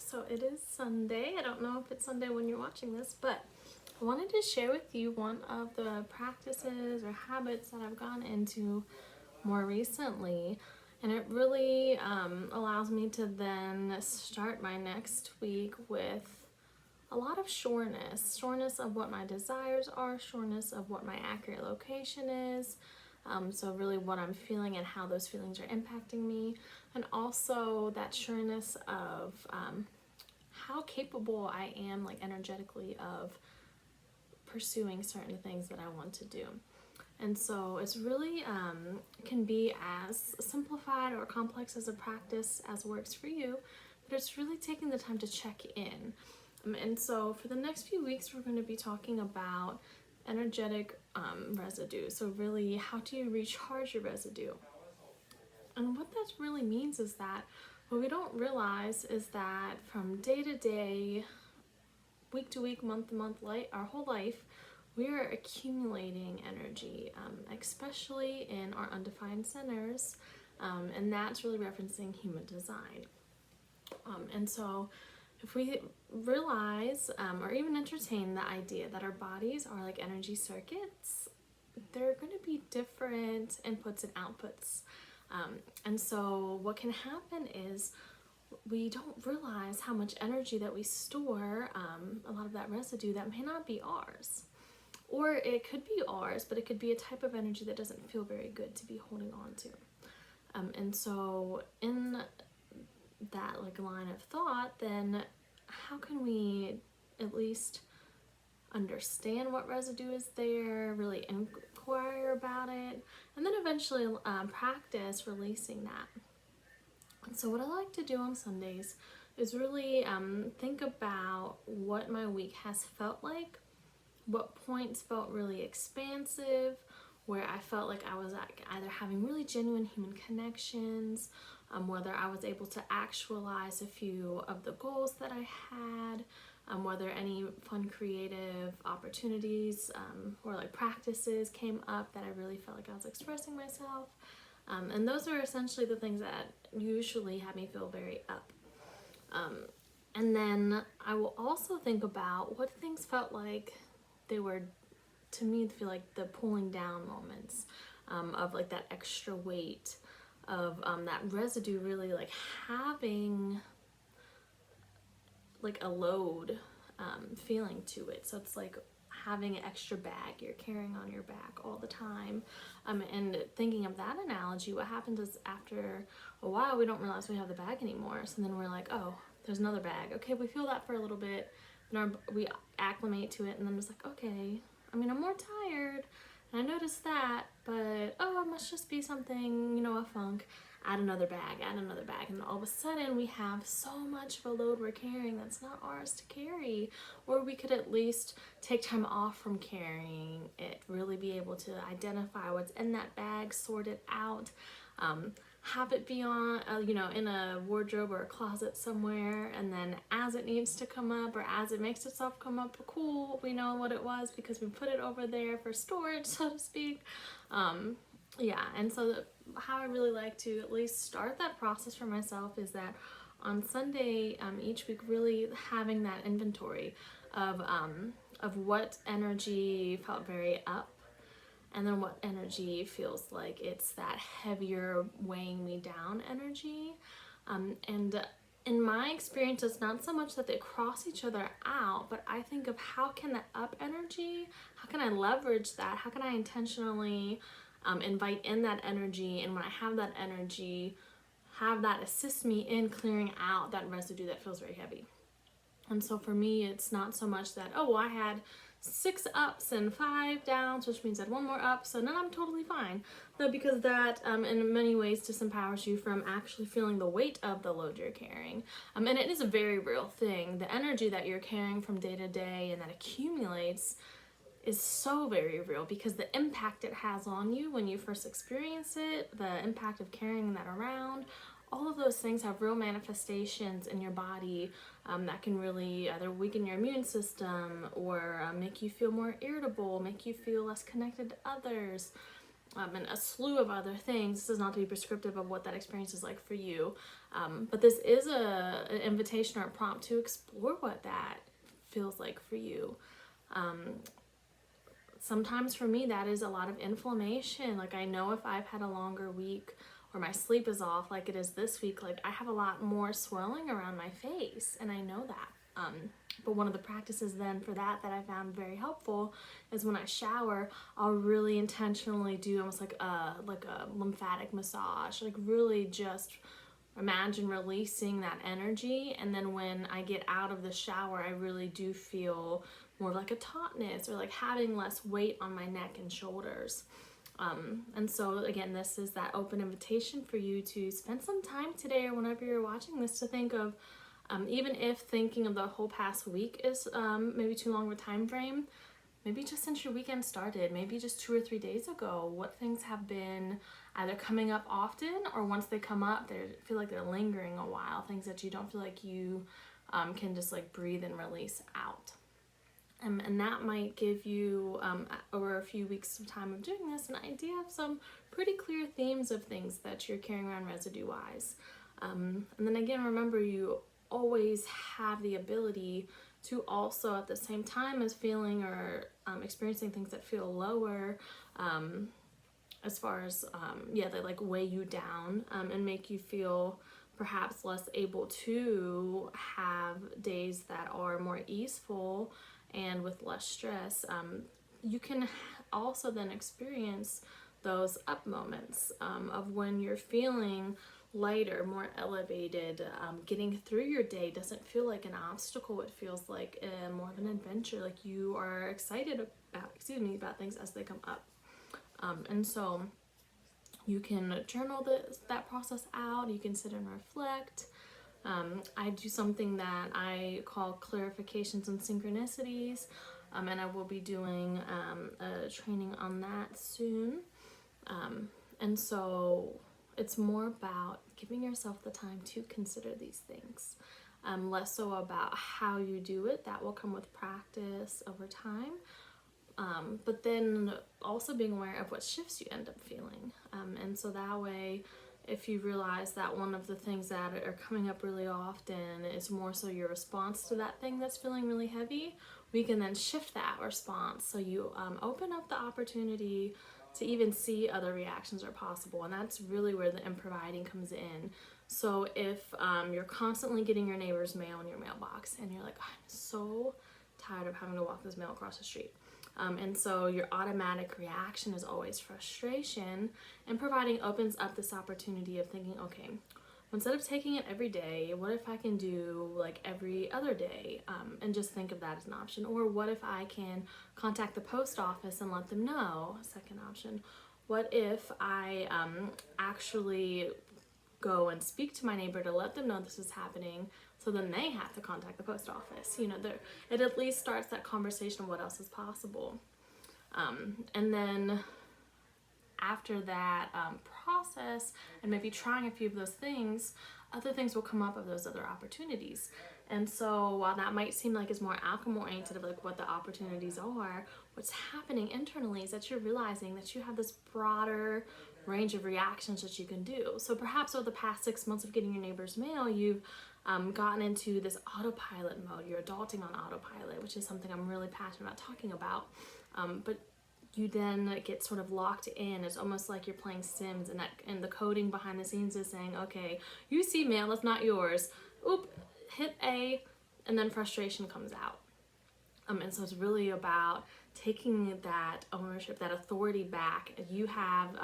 So it is Sunday. I don't know if it's Sunday when you're watching this, but I wanted to share with you one of the practices or habits that I've gone into more recently. And it really allows me to then start my next week with a lot of sureness of what my desires are, sureness of what my accurate location is. So really what I'm feeling and how those feelings are impacting me, and also that sureness of how capable I am, like energetically, of pursuing certain things that I want to do. And so it's really can be as simplified or complex as a practice as works for you, but it's really taking the time to check in. And so for the next few weeks, we're going to be talking about energetic residue. So really, how do you recharge your residue? And what that really means is that what we don't realize is that from day to day, week to week, month to month, our whole life, we are accumulating energy, especially in our undefined centers, and that's really referencing human design. And so if we realize or even entertain the idea that our bodies are like energy circuits, there are going to be different inputs and outputs. And so what can happen is we don't realize how much energy that we store, a lot of that residue that may not be ours. Or it could be ours, but it could be a type of energy that doesn't feel very good to be holding on to. And so in that like line of thought, then how can we at least understand what residue is there, really inquire about it, and then eventually practice releasing that. And so what I like to do on Sundays is really think about what my week has felt like, what points felt really expansive, where I felt like I was either having really genuine human connections, whether I was able to actualize a few of the goals that I had, whether any fun creative opportunities or like practices came up that I really felt like I was expressing myself. And those are essentially the things that usually have me feel very up. And then I will also think about what things felt like they were, to me, feel like the pulling down moments of like that extra weight of that residue really like having like a load feeling to it. So it's like having an extra bag you're carrying on your back all the time. And thinking of that analogy, what happens is after a while we don't realize we have the bag anymore. So then we're like, oh, there's another bag. Okay, we feel that for a little bit, and we acclimate to it, and then it's like, okay, I mean, I'm more tired, and I noticed that, but oh, it must just be something, a funk. Add another bag, and all of a sudden we have so much of a load we're carrying that's not ours to carry. Or we could at least take time off from carrying it, really be able to identify what's in that bag, sort it out, have it be on, in a wardrobe or a closet somewhere, and then as it needs to come up or as it makes itself come up, cool, we know what it was because we put it over there for storage, so to speak. Yeah, and so how I really like to at least start that process for myself is that on Sunday each week, really having that inventory of what energy felt very up, and then what energy feels like it's that heavier, weighing me down energy. And in my experience, it's not so much that they cross each other out, but I think of how can that up energy, how can I leverage that, how can I intentionally invite in that energy, and when I have that energy, have that assist me in clearing out that residue that feels very heavy. And so for me, it's not so much that, oh, I had 6 ups and 5 downs, which means I had 1 more up, so now I'm totally fine. No, because that in many ways disempowers you from actually feeling the weight of the load you're carrying. And it is a very real thing. The energy that you're carrying from day to day and that accumulates is so very real, because the impact it has on you when you first experience it, the impact of carrying that around, all of those things have real manifestations in your body that can really either weaken your immune system or make you feel more irritable, make you feel less connected to others. and a slew of other things. This is not to be prescriptive of what that experience is like for you, but this is an invitation or a prompt to explore what that feels like for you. Sometimes for me that is a lot of inflammation. Like I know if I've had a longer week or my sleep is off like it is this week, like I have a lot more swelling around my face, and I know that. But one of the practices then for that I found very helpful is when I shower, I'll really intentionally do almost like a lymphatic massage, like really just imagine releasing that energy. And then when I get out of the shower, I really do feel more like a tautness or like having less weight on my neck and shoulders. And so again, this is that open invitation for you to spend some time today or whenever you're watching this to think of, even if thinking of the whole past week is maybe too long of a time frame, maybe just since your weekend started, maybe just 2 or 3 days ago, what things have been either coming up often, or once they come up, they feel like they're lingering a while, things that you don't feel like you can just like breathe and release out. And that might give you, over a few weeks of time of doing this, an idea of some pretty clear themes of things that you're carrying around residue-wise. And then again, remember, you always have the ability to also, at the same time as feeling or experiencing things that feel lower, as far as, they like weigh you down and make you feel perhaps less able to have days that are more easeful and with less stress. You can also then experience those up moments of when you're feeling lighter, more elevated. Getting through your day doesn't feel like an obstacle. It feels like more of an adventure, like you are excited about things as they come up. And so you can journal that process out. You can sit and reflect. I do something that I call clarifications and synchronicities, and I will be doing a training on that soon. And so it's more about giving yourself the time to consider these things, less so about how you do it. That will come with practice over time. But then also being aware of what shifts you end up feeling. And so that way, if you realize that one of the things that are coming up really often is more so your response to that thing that's feeling really heavy, we can then shift that response. So you open up the opportunity to even see other reactions are possible. And that's really where the improviding comes in. So if you're constantly getting your neighbor's mail in your mailbox and you're like, oh, I'm so tired of having to walk this mail across the street. And so your automatic reaction is always frustration, and providing opens up this opportunity of thinking, okay, instead of taking it every day, what if I can do like every other day, and just think of that as an option? Or what if I can contact the post office and let them know? Second option. What if I actually go and speak to my neighbor to let them know this is happening, so then they have to contact the post office? You know, it at least starts that conversation of what else is possible. And then after that process and maybe trying a few of those things, other things will come up of those other opportunities. And so while that might seem like it's more alchemy oriented of like what the opportunities are, what's happening internally is that you're realizing that you have this broader range of reactions that you can do. So perhaps over the past 6 months of getting your neighbor's mail, you've gotten into this autopilot mode. You're adulting on autopilot, which is something I'm really passionate about talking about. But you then get sort of locked in. It's almost like you're playing Sims, and the coding behind the scenes is saying, okay, you see mail, that's not yours. Oop, hit A, and then frustration comes out. And so it's really about taking that ownership, that authority back. You have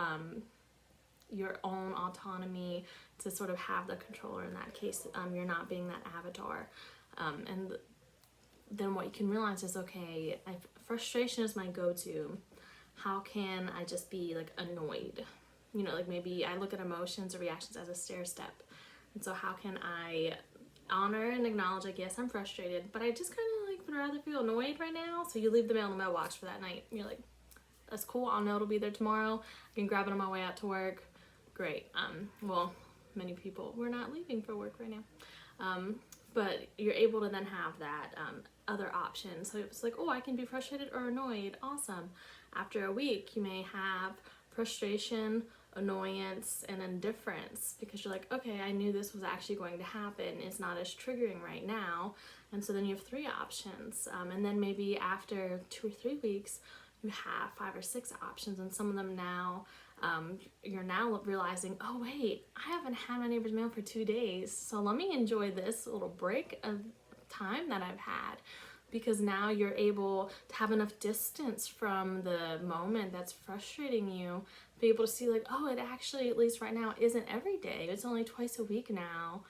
your own autonomy to sort of have the controller in that case. You're not being that avatar. And then what you can realize is, okay, frustration is my go-to. How can I just be like annoyed? You know, like maybe I look at emotions or reactions as a stair step. And so how can I honor and acknowledge, like, yes, I'm frustrated, but I just kind of like would rather feel annoyed right now. So you leave the mail in the mailbox for that night. You're like, that's cool. I'll know it'll be there tomorrow. I can grab it on my way out to work. Great. Well, many people, we're not leaving for work right now. But you're able to then have that other option. So it's like, oh, I can be frustrated or annoyed. Awesome. After a week, you may have frustration, annoyance, and indifference, because you're like, okay, I knew this was actually going to happen. It's not as triggering right now. And so then you have 3 options. And then maybe after 2 or 3 weeks, you have 5 or 6 options. And some of them now, you're now realizing, oh wait, I haven't had my neighbor's mail for 2 days. So let me enjoy this little break of time that I've had. Because now you're able to have enough distance from the moment that's frustrating you, be able to see like, oh, it actually, at least right now, isn't every day. It's only twice a week now.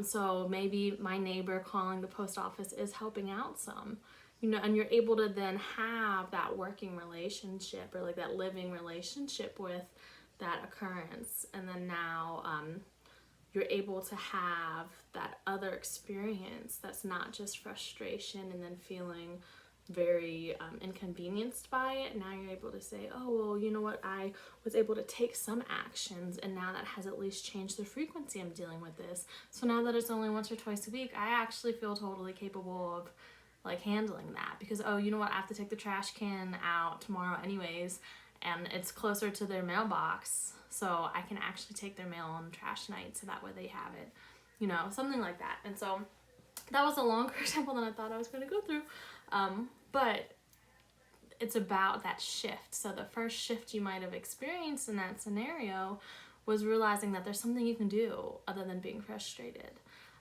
So maybe my neighbor calling the post office is helping out some, you know, and you're able to then have that working relationship, or like that living relationship with that occurrence. And then now, you're able to have that other experience that's not just frustration and then feeling very inconvenienced by it. Now you're able to say, oh, well, you know what, I was able to take some actions, and now that has at least changed the frequency I'm dealing with this. So now that it's only once or twice a week, I actually feel totally capable of like handling that, because, oh, you know what, I have to take the trash can out tomorrow anyways, and it's closer to their mailbox, so I can actually take their mail on trash night, so that way they have it, you know, something like that. And so that was a longer example than I thought I was going to go through, but it's about that shift. So the first shift you might have experienced in that scenario was realizing that there's something you can do other than being frustrated,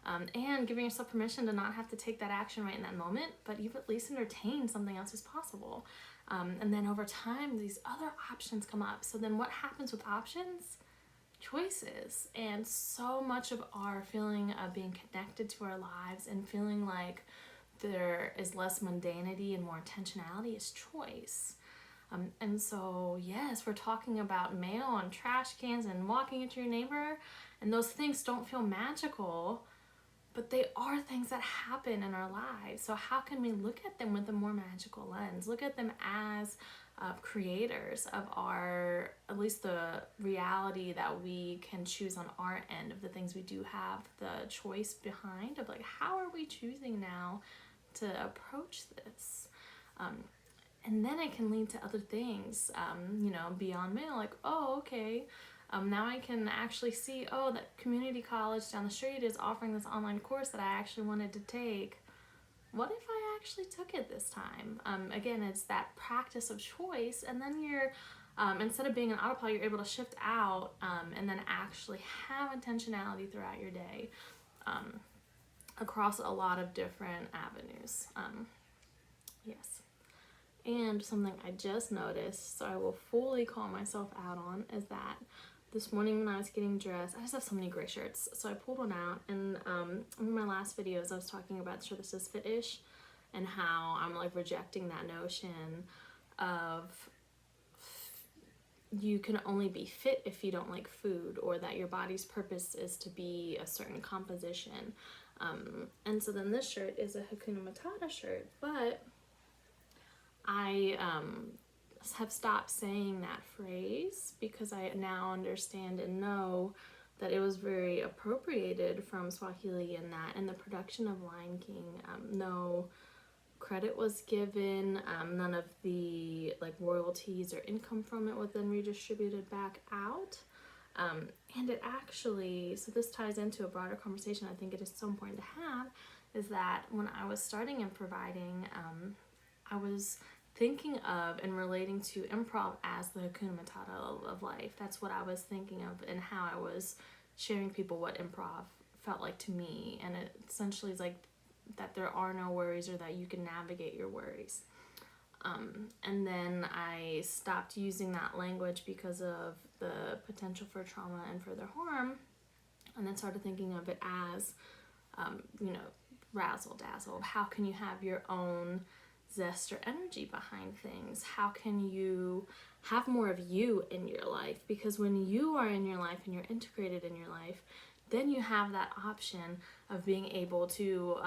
and giving yourself permission to not have to take that action right in that moment, but you've at least entertained something else is possible. And then over time, these other options come up. So then what happens with options? Choices. And so much of our feeling of being connected to our lives and feeling like there is less mundanity and more intentionality is choice. And so, yes, we're talking about mail and trash cans and walking into your neighbor, and those things don't feel magical, but they are things that happen in our lives. So how can we look at them with a more magical lens? Look at them as creators of our, at least the reality that we can choose on our end of the things we do have the choice behind, of like, how are we choosing now to approach this? And then it can lead to other things, you know, beyond mail, like, oh, okay, now I can actually see, oh, that community college down the street is offering this online course that I actually wanted to take. What if I actually took it this time? Again, it's that practice of choice, and then you're, instead of being an autopilot, you're able to shift out, and then actually have intentionality throughout your day, across a lot of different avenues. Yes. And something I just noticed, so I will fully call myself out on, is that this morning when I was getting dressed, I just have so many gray shirts, so I pulled one out, and in my last videos I was talking about sure this is fit-ish, and how I'm like rejecting that notion of you can only be fit if you don't like food, or that your body's purpose is to be a certain composition. And so then this shirt is a Hakuna Matata shirt, but I have stopped saying that phrase, because I now understand and know that it was very appropriated from Swahili, in that in the production of Lion King, no credit was given, none of the like royalties or income from it was then redistributed back out, and it actually, so this ties into a broader conversation I think it is so important to have, is that when I was starting and providing, I was thinking of and relating to improv as the Hakuna Matata of life. That's what I was thinking of, and how I was sharing people what improv felt like to me. And it essentially is like that there are no worries, or that you can navigate your worries. And then I stopped using that language because of the potential for trauma and further harm, and then started thinking of it as, you know, razzle dazzle. How can you have your own zest or energy behind things? How can you have more of you in your life? Because when you are in your life and you're integrated in your life, then you have that option of being able to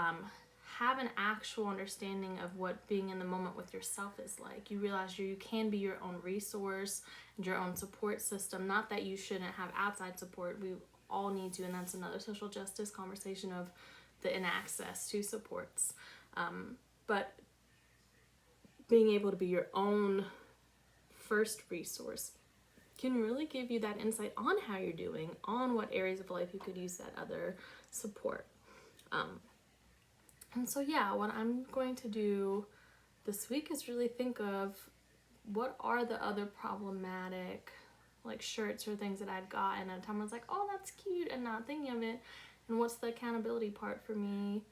have an actual understanding of what being in the moment with yourself is like. You realize you can be your own resource and your own support system. Not that you shouldn't have outside support. We all need to, and that's another social justice conversation of the inaccess to supports. But being able to be your own first resource can really give you that insight on how you're doing, on what areas of life you could use that other support. And so yeah, what I'm going to do this week is really think of what are the other problematic like shirts or things that I'd gotten at a time I was like, oh, that's cute, and not thinking of it, and what's the accountability part for me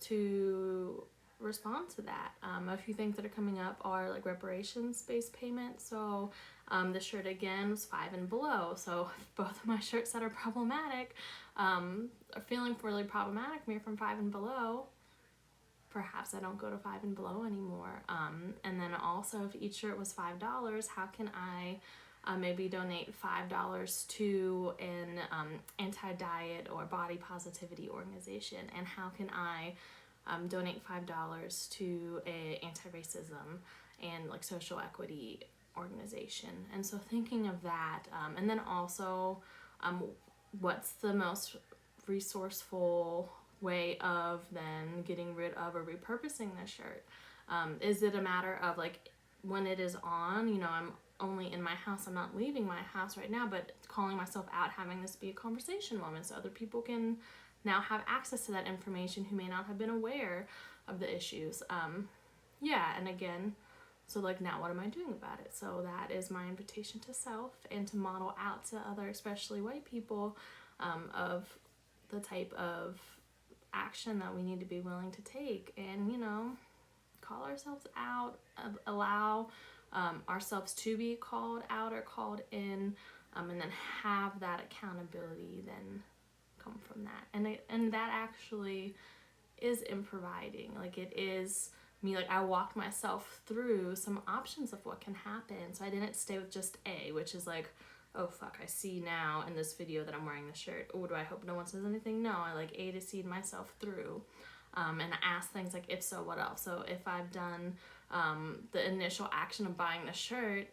to respond to that. A few things that are coming up are like reparations-based payments. So the shirt again was 5 and below. So both of my shirts that are problematic are feeling really problematic me from 5 and below. Perhaps I don't go to 5 and below anymore. And then also, if each shirt was $5, how can I maybe donate $5 to an anti-diet or body positivity organization? And how can I donate $5 to a anti-racism and like social equity organization? And so thinking of that, and then also what's the most resourceful way of then getting rid of or repurposing this shirt? Is it a matter of like when it is on, you know, I'm only in my house, I'm not leaving my house right now, but calling myself out, having this be a conversation moment so other people can now have access to that information who may not have been aware of the issues. Yeah, and again, so like now what am I doing about it? So that is my invitation to self and to model out to other, especially white people, of the type of action that we need to be willing to take, and you know, call ourselves out, allow ourselves to be called out or called in, and then have that accountability then come from that. And that actually is improviding. Like it is me, like I walked myself through some options of what can happen. So I didn't stay with just A, which is like, oh fuck, I see now in this video that I'm wearing the shirt. Oh, do I hope no one says anything? No, I like A to C'd myself through. And I ask things like, if so, what else? So if I've done the initial action of buying the shirt,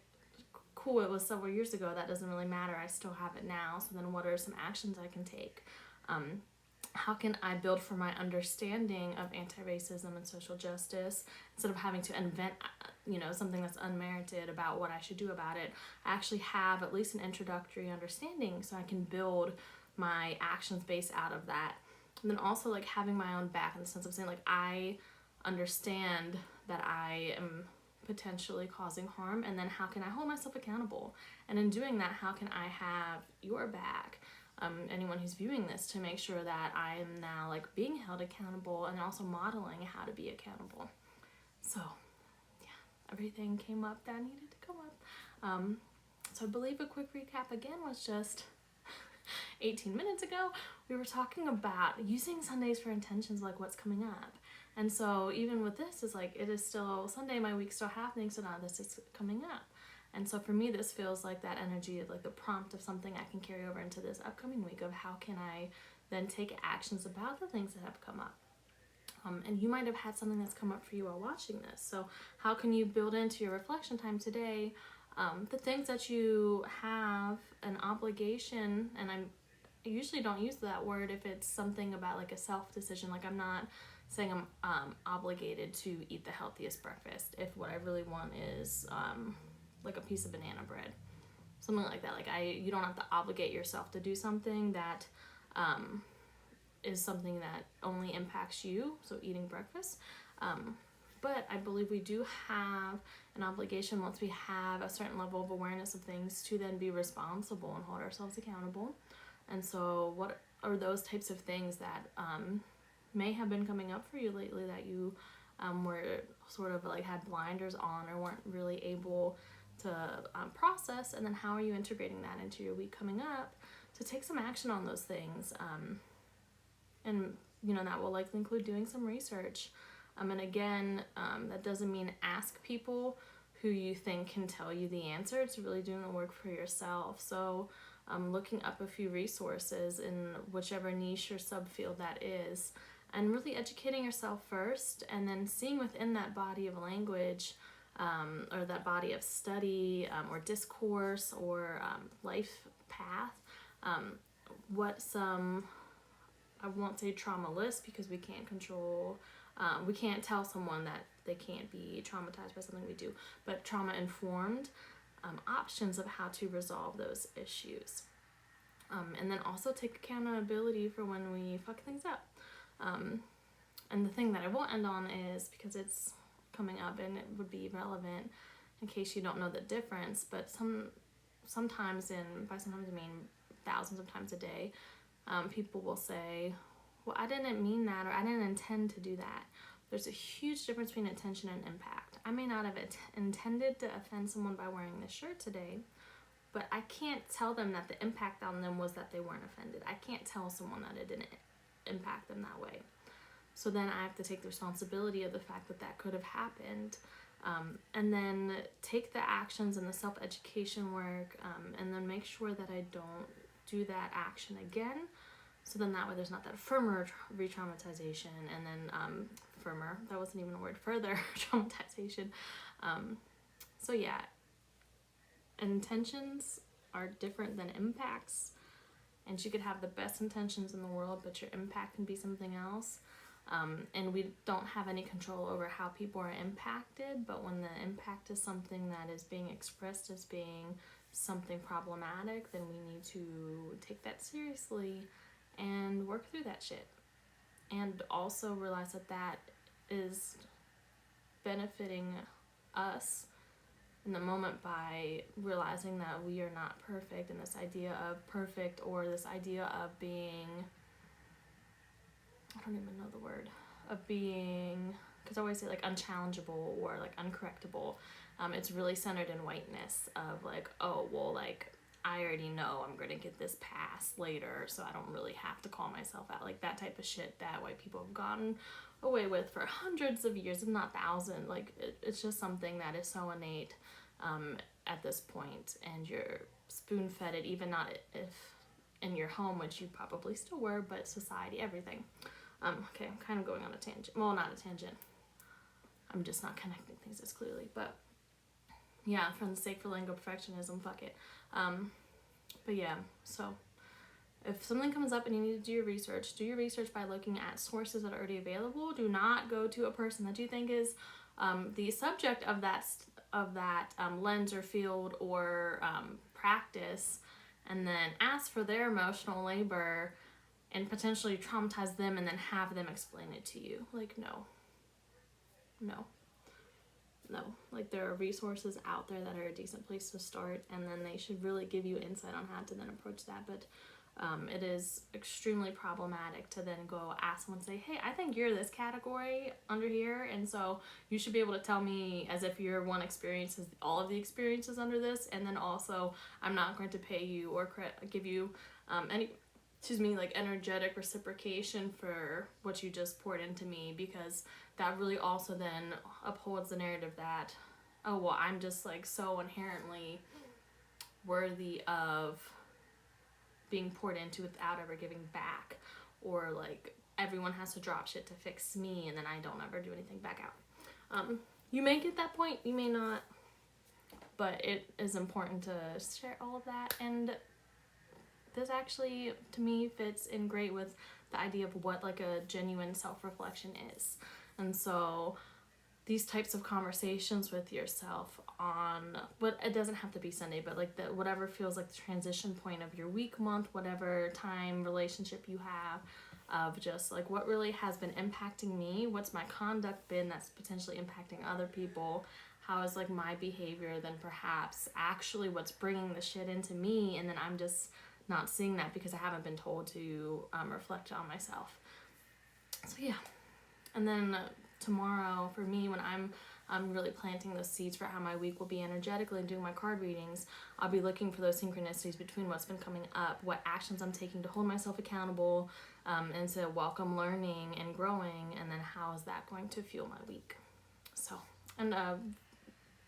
cool, it was several years ago, that doesn't really matter, I still have it now. So then what are some actions I can take? How can I build for my understanding of anti-racism and social justice instead of having to invent, you know, something that's unmerited about what I should do about it? I actually have at least an introductory understanding so I can build my actions based out of that. And then also like having my own back in the sense of saying like, I understand that I am potentially causing harm, and then how can I hold myself accountable? And in doing that, how can I have your back, anyone who's viewing this, to make sure that I am now like being held accountable and also modeling how to be accountable. So yeah, everything came up that needed to come up. So I believe a quick recap again was just 18 minutes ago, we were talking about using Sundays for intentions, like what's coming up. And so even with this, is like, it is still Sunday, my week's still happening, so now this is coming up. And so for me, this feels like that energy of like the prompt of something I can carry over into this upcoming week of how can I then take actions about the things that have come up. And you might have had something that's come up for you while watching this. So how can you build into your reflection time today the things that you have an obligation, and I usually don't use that word if it's something about like a self-decision. Like I'm not saying I'm obligated to eat the healthiest breakfast if what I really want is like a piece of banana bread, something like that. Like you don't have to obligate yourself to do something that is something that only impacts you, so eating breakfast. But I believe we do have an obligation once we have a certain level of awareness of things to then be responsible and hold ourselves accountable. And so what are those types of things that may have been coming up for you lately that you were sort of like had blinders on or weren't really able to process? And then how are you integrating that into your week coming up to take some action on those things? And you know, that will likely include doing some research. And again, that doesn't mean ask people who you think can tell you the answer. It's really doing the work for yourself. So looking up a few resources in whichever niche or subfield that is, and really educating yourself first, and then seeing within that body of language or that body of study or discourse or life path, what some, I won't say trauma list because we can't control, we can't tell someone that they can't be traumatized by something we do, but trauma informed options of how to resolve those issues. And then also take accountability for when we fuck things up. And the thing that I won't end on is, because it's coming up and it would be relevant in case you don't know the difference, but sometimes, and by sometimes I mean thousands of times a day, people will say, well, I didn't mean that, or I didn't intend to do that. There's a huge difference between intention and impact. I may not have intended to offend someone by wearing this shirt today, but I can't tell them that the impact on them was that they weren't offended. I can't tell someone that it didn't impact them that way. So then I have to take the responsibility of the fact that that could have happened, and then take the actions and the self-education work, and then make sure that I don't do that action again. So then that way there's not that firmer re-traumatization, and then firmer, that wasn't even a word, further traumatization. So yeah, intentions are different than impacts, and you could have the best intentions in the world, but your impact can be something else. And we don't have any control over how people are impacted, but when the impact is something that is being expressed as being something problematic, then we need to take that seriously and work through that shit. And also realize that that is benefiting us in the moment by realizing that we are not perfect, and this idea of perfect, or this idea of being, I don't even know the word, of being, because I always say like unchallengeable or like uncorrectable. It's really centered in whiteness of like, oh, well, like I already know I'm going to get this pass later, so I don't really have to call myself out. Like that type of shit that white people have gotten away with for hundreds of years, if not thousands. Like it's just something that is so innate at this point, and you're spoon-fed it, even not if in your home, which you probably still were, but society, everything. Okay, I'm kind of going on a tangent. Well, not a tangent. I'm just not connecting things as clearly. But yeah, for the sake for lingo perfectionism, fuck it. But yeah, so if something comes up and you need to do your research by looking at sources that are already available. Do not go to a person that you think is the subject of that lens or field or practice, and then ask for their emotional labor and potentially traumatize them and then have them explain it to you. Like, no. Like, there are resources out there that are a decent place to start, and then they should really give you insight on how to then approach that. But it is extremely problematic to then go ask someone, say, hey, I think you're this category under here, and so you should be able to tell me as if your one experience is all of the experiences under this, and then also I'm not going to pay you or give you any energetic reciprocation for what you just poured into me, because that really also then upholds the narrative that, oh, well, I'm just like so inherently worthy of being poured into without ever giving back, or like everyone has to drop shit to fix me and then I don't ever do anything back out. You may get that point, you may not, but it is important to share all of that. And this actually, to me, fits in great with the idea of what like a genuine self-reflection is. And so these types of conversations with yourself on, but it doesn't have to be Sunday, but like whatever feels like the transition point of your week, month, whatever time relationship you have, of just like what really has been impacting me, what's my conduct been that's potentially impacting other people, how is like my behavior then perhaps actually what's bringing the shit into me, and then I'm just not seeing that because I haven't been told to reflect on myself. So yeah, and then tomorrow for me, when I'm really planting those seeds for how my week will be energetically and doing my card readings, I'll be looking for those synchronicities between what's been coming up, what actions I'm taking to hold myself accountable, and to welcome learning and growing, and then how is that going to fuel my week. So, and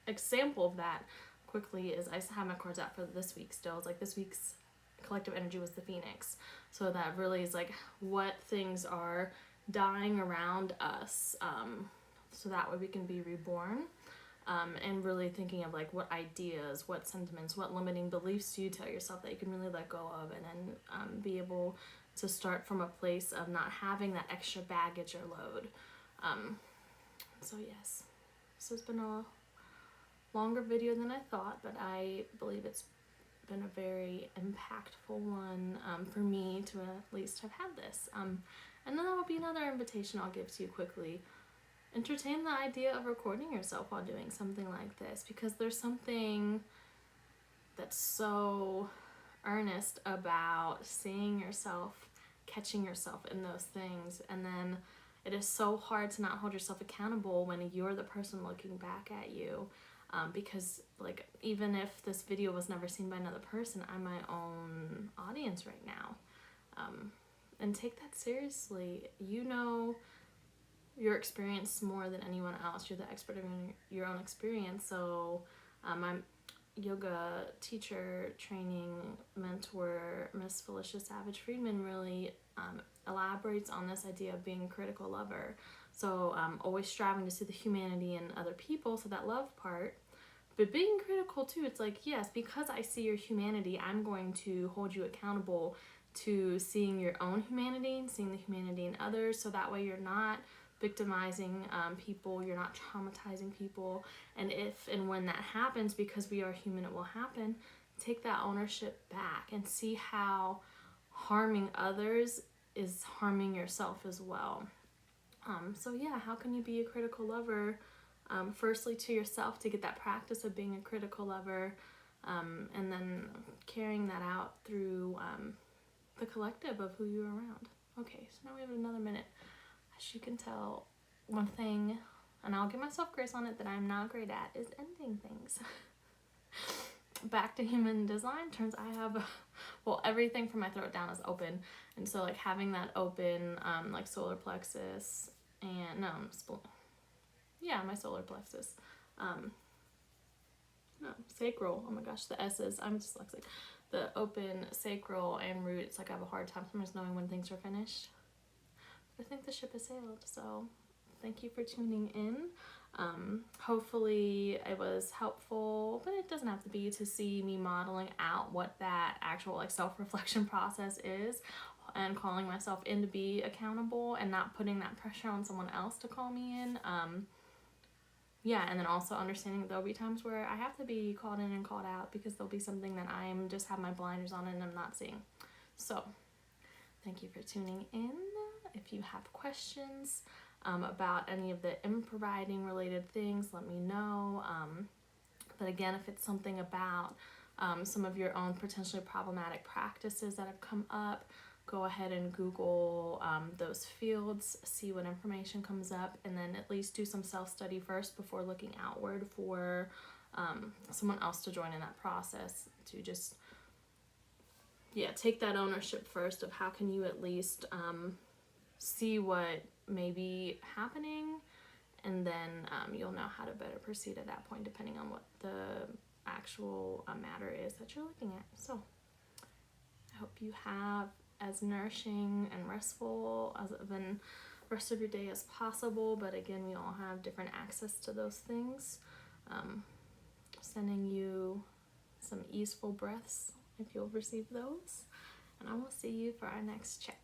example of that quickly is I have my cards out for this week still. It's like this week's collective energy was the Phoenix. So that really is like what things are dying around us, so that way we can be reborn, and really thinking of like what ideas, what sentiments, what limiting beliefs do you tell yourself that you can really let go of, and then be able to start from a place of not having that extra baggage or load. So yes, this has been a longer video than I thought, but I believe it's been a very impactful one for me to at least have had this. And then that will be another invitation I'll give to you quickly. Entertain the idea of recording yourself while doing something like this, because there's something that's so earnest about seeing yourself, catching yourself in those things, and then it is so hard to not hold yourself accountable when you're the person looking back at you. Because like, even if this video was never seen by another person, I'm my own audience right now. And take that seriously. You know your experience more than anyone else. You're the expert of your own experience. So I'm yoga teacher, training mentor, Miss Felicia Friedman really elaborates on this idea of being a critical lover. So always striving to see the humanity in other people, so that love part. But being critical too, it's like, yes, because I see your humanity, I'm going to hold you accountable to seeing your own humanity and seeing the humanity in others, so that way you're not victimizing people, you're not traumatizing people. And if and when that happens, because we are human, it will happen, take that ownership back and see how harming others is harming yourself as well. So yeah, how can you be a critical lover? Firstly, to yourself, to get that practice of being a critical lover, and then carrying that out through the collective of who you're around. Okay, so now we have another minute. As you can tell, one thing, and I'll give myself grace on it, that I'm not great at is ending things. Back to human design terms, I have, well, everything from my throat down is open, and so like having that open, like solar plexus, and my solar plexus, sacral, oh my gosh, the S's, I'm dyslexic, the open sacral and roots, like I have a hard time sometimes knowing when things are finished. But I think the ship has sailed, so thank you for tuning in. Hopefully it was helpful, but it doesn't have to be, to see me modeling out what that actual like self-reflection process is, and calling myself in to be accountable and not putting that pressure on someone else to call me in. And then also understanding that there'll be times where I have to be called in and called out, because there'll be something that I'm just have my blinders on and I'm not seeing. So thank you for tuning in. If you have questions about any of the improviding related things, let me know. But again, if it's something about some of your own potentially problematic practices that have come up, go ahead and Google those fields, see what information comes up, and then at least do some self-study first before looking outward for someone else to join in that process, to just, take that ownership first of how can you at least see what may be happening, and then you'll know how to better proceed at that point, depending on what the actual matter is that you're looking at. So I hope you have as nourishing and restful as of the rest of your day as possible, but again, we all have different access to those things. Sending you some easeful breaths if you'll receive those, and I will see you for our next check.